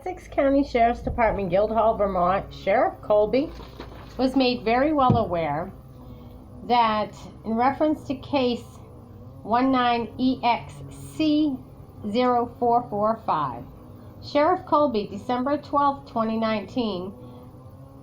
Essex County Sheriff's Department, Guildhall, Vermont, Sheriff Colby was made very well aware that in reference to case 19EXC0445, Sheriff Colby, December 12, 2019,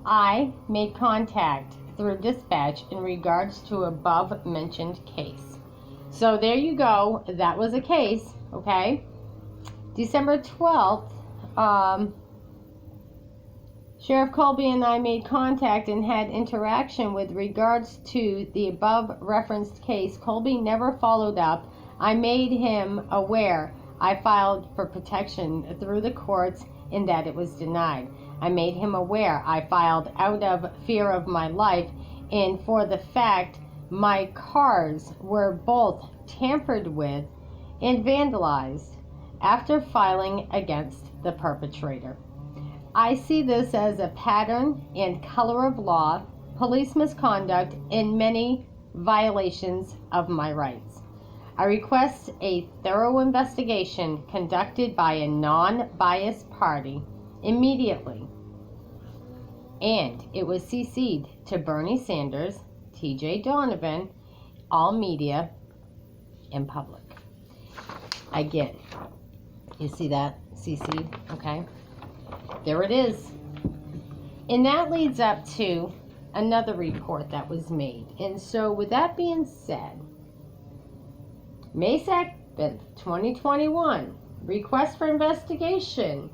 I made contact through dispatch in regards to above mentioned case. So there you go. That was a case, okay? December 12th, Sheriff Colby and I made contact and had interaction with regards to the above referenced case. Colby never followed up. I made him aware I filed for protection through the courts and that it was denied. I made him aware I filed out of fear of my life and for the fact my cars were both tampered with and vandalized after filing against the perpetrator. I see this as a pattern and color of law, police misconduct, and many violations of my rights. I request a thorough investigation conducted by a non-biased party immediately. And it was CC'd to Bernie Sanders, TJ Donovan, all media, and public. Again, you see that? CC'd, okay? There it is. And that leads up to another report that was made. And so with that being said, May 2nd, 2021, request for investigation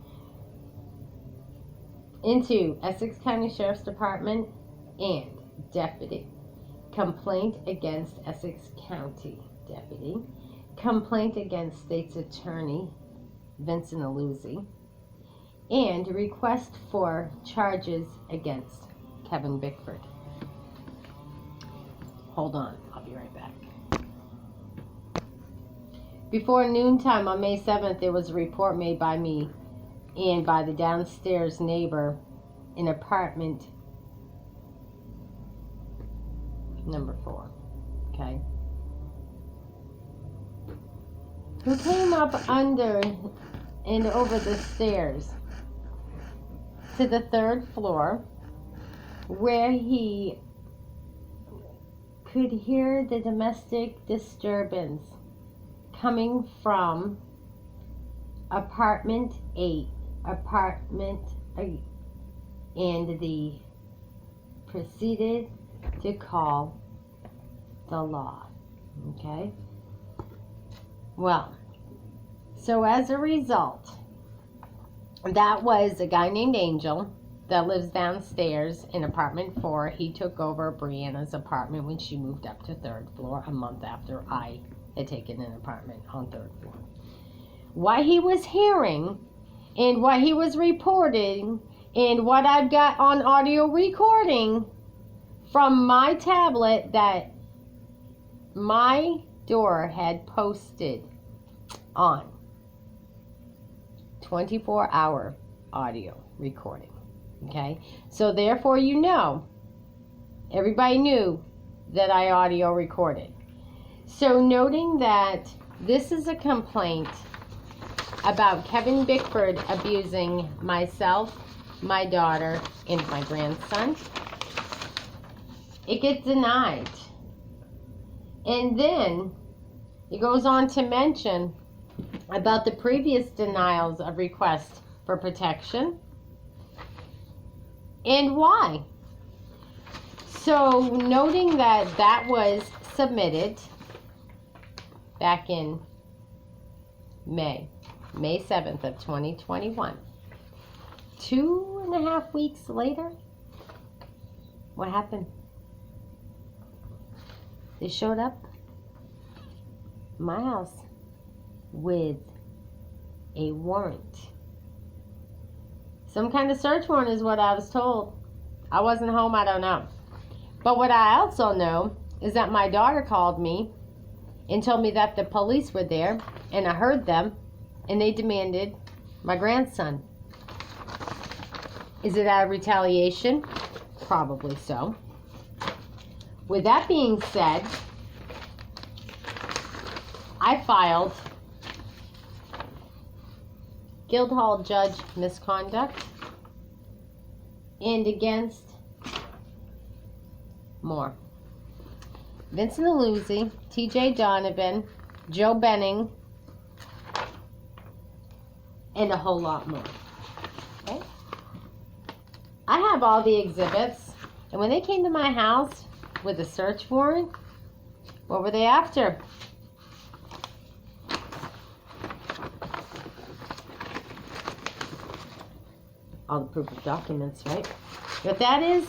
into Essex County Sheriff's Department and deputy. Complaint against Essex County deputy. Complaint against State's Attorney Vincent Aluzzi. And request for charges against Kevin Bickford. Hold on, I'll be right back. Before noontime on May 7th, there was a report made by me and by the downstairs neighbor in apartment number 4, okay? Who came up under and over the stairs to the 3rd floor where he could hear the domestic disturbance coming from apartment 8, and he proceeded to call the law, okay? Well, so as a result, that was a guy named Angel that lives downstairs in apartment 4. He took over Brianna's apartment when she moved up to 3rd floor a month after I had taken an apartment on 3rd floor. What he was hearing and what he was reporting and what I've got on audio recording from my tablet that my door had posted on 24-hour audio recording. Okay, so therefore, you know, everybody knew that I audio recorded. So noting that this is a complaint about Kevin Bickford abusing myself, my daughter, and my grandson, it gets denied. And then it goes on to mention about the previous denials of request for protection and why. So noting that that was submitted back in May 7th of 2021. 2.5 weeks later, what happened? They showed up at my house with a warrant. Some kind of search warrant is what I was told. I wasn't home, I don't know. But what I also know is that my daughter called me and told me that the police were there, and I heard them, and they demanded my grandson. Is it out of retaliation? Probably so. With that being said, I filed Guildhall judge misconduct, and against more. Vincent Aluzzi, T.J. Donovan, Joe Benning, and a whole lot more. Okay? I have all the exhibits, and when they came to my house with a search warrant, what were they after? All the proof of documents, right? What that is,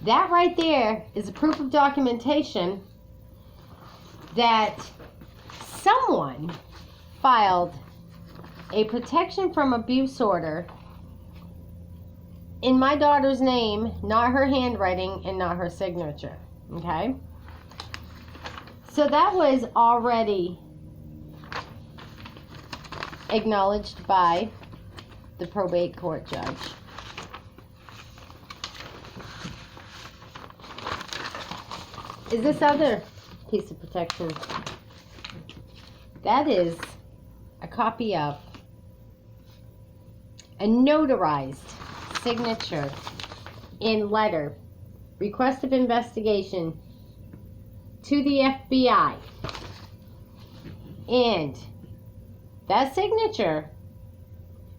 that right there is a proof of documentation that someone filed a protection from abuse order in my daughter's name, not her handwriting and not her signature. Okay? So that was already acknowledged by the probate court judge. Is this other piece of protection? That is a copy of a notarized signature in letter, request of investigation to the FBI. And that signature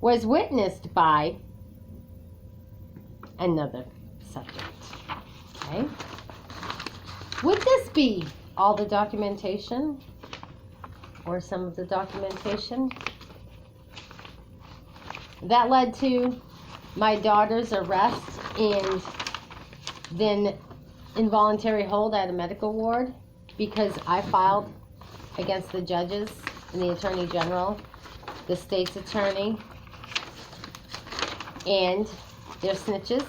was witnessed by another subject. Okay? Would this be all the documentation? Or some of the documentation? That led to my daughter's arrest and then involuntary hold at a medical ward because I filed against the judges and the attorney general, the state's attorney, and their snitches.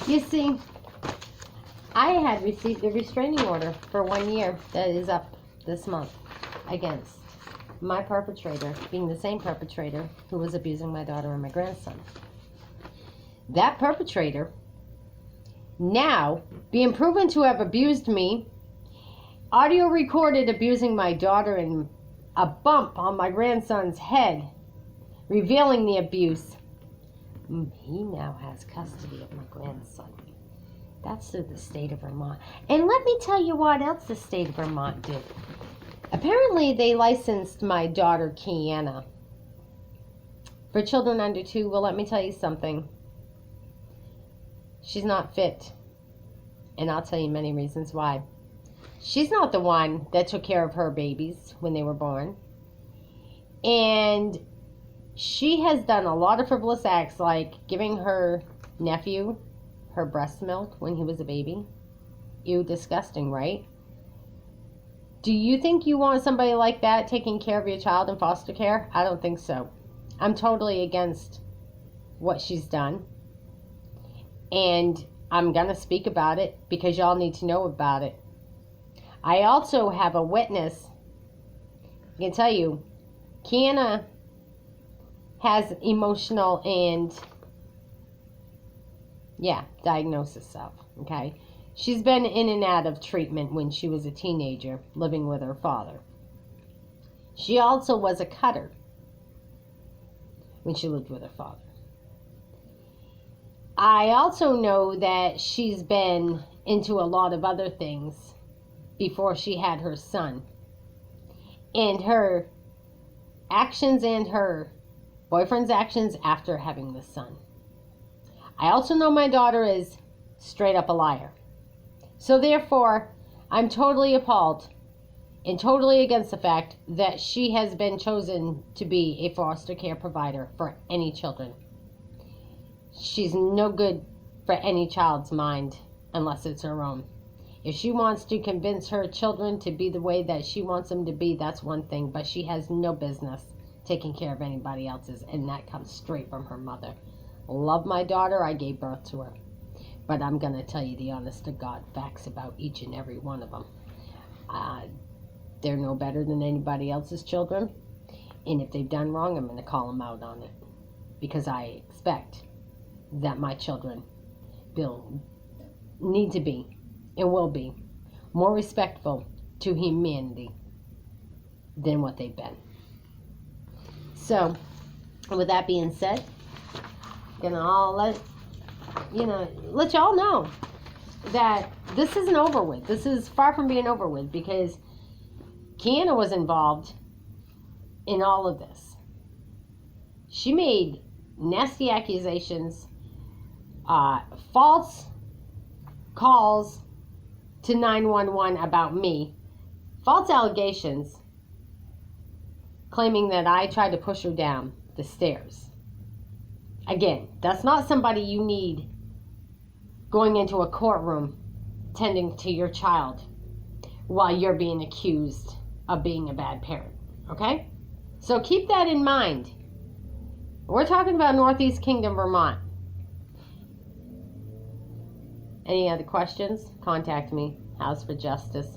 You see, I had received a restraining order for 1 year that is up this month against my perpetrator being the same perpetrator who was abusing my daughter and my grandson. That perpetrator, now being proven to have abused me, audio recorded abusing my daughter and a bump on my grandson's head, revealing the abuse. He now has custody of my grandson. That's through the state of Vermont. And let me tell you what else the state of Vermont did. Apparently, they licensed my daughter, Kiana, for children under 2. Well, let me tell you something. She's not fit. And I'll tell you many reasons why. She's not the one that took care of her babies when they were born. And she has done a lot of frivolous acts, like giving her nephew her breast milk when he was a baby. Ew, disgusting, right? Do you think you want somebody like that taking care of your child in foster care? I don't think so. I'm totally against what she's done. And I'm going to speak about it because y'all need to know about it. I also have a witness. I can tell you, Kiana has emotional and, diagnosis of, okay? She's been in and out of treatment when she was a teenager, living with her father. She also was a cutter when she lived with her father. I also know that she's been into a lot of other things before she had her son. And her actions and her boyfriend's actions after having the son. I also know my daughter is straight up a liar. So therefore, I'm totally appalled and totally against the fact that she has been chosen to be a foster care provider for any children. She's no good for any child's mind unless it's her own. If she wants to convince her children to be the way that she wants them to be, that's one thing, but she has no business taking care of anybody else's, and that comes straight from her mother. Love my daughter, I gave birth to her. But I'm going to tell you the honest to God facts about each and every one of them. They're no better than anybody else's children. And if they've done wrong, I'm going to call them out on it. Because I expect that my children will need to be and will be more respectful to humanity than what they've been. So, with that being said, gonna let y'all know that this isn't over with. This is far from being over with, because Kiana was involved in all of this. She made nasty accusations, false calls to 911 about me, false allegations, claiming that I tried to push her down the stairs. Again, that's not somebody you need going into a courtroom tending to your child while you're being accused of being a bad parent, okay? So keep that in mind. We're talking about Northeast Kingdom, Vermont. Any other questions? Contact me. House for Justice.